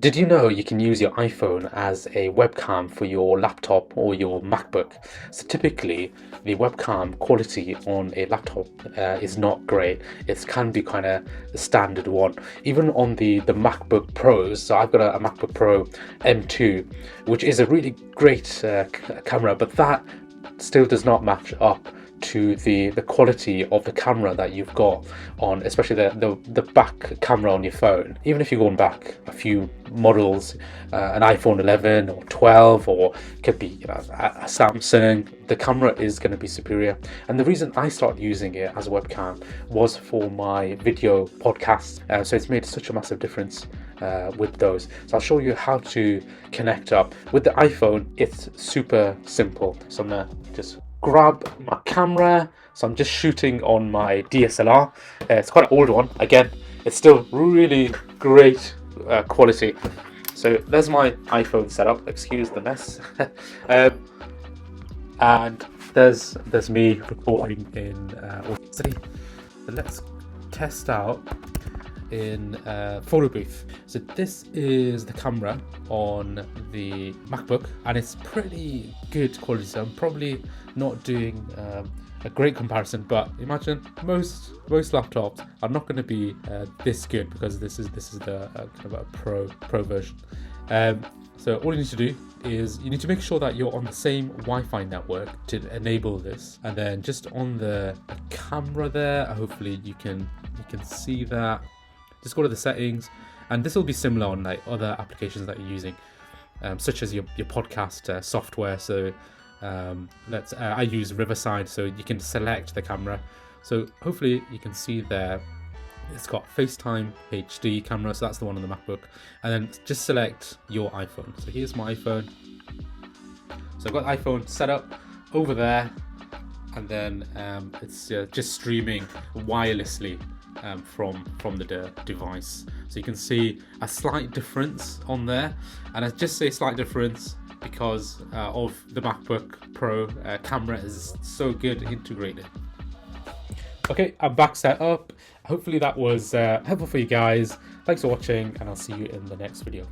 Did you know you can use your iPhone as a webcam for your laptop or your MacBook? So typically, the webcam quality on a laptop is not great. It can be kind of the standard one. Even on the MacBook Pros, so I've got a MacBook Pro M2, which is a really great camera, but that still does not match up to the quality of the camera that you've got on, especially the back camera on your phone. Even if you're going back a few models, an iPhone 11 or 12, or could be a Samsung, the camera is going to be superior. And the reason I started using it as a webcam was for my video podcasts, so it's made such a massive difference with those. So I'll show you how to connect up with the iPhone. It's super simple. So I'm gonna just grab my camera. So I'm just shooting on my DSLR. It's quite an old one. Again, it's still really great quality. So there's my iPhone setup. Excuse the mess. And there's me recording in Audacity. So let's test out in photo booth. So this is the camera on the MacBook, and it's pretty good quality. So I'm probably not doing a great comparison, but imagine most laptops are not going to be this good, because this is the kind of a pro version. So all you need to do is you need to make sure that you're on the same Wi-Fi network to enable this, and then just on the camera there, hopefully you can see that. Just go to the settings, and this will be similar on like other applications that you're using, such as your podcast software. So I use Riverside, so you can select the camera. So hopefully you can see there, it's got FaceTime HD camera, so that's the one on the MacBook, and then just select your iPhone. So here's my iPhone. So I've got the iPhone set up over there, and then it's just streaming wirelessly from the device. So you can see a slight difference on there, and I just say slight difference because of the MacBook Pro camera is so good integrated. Okay, I'm back set up. Hopefully that was helpful for you guys. Thanks for watching, and I'll see you in the next video.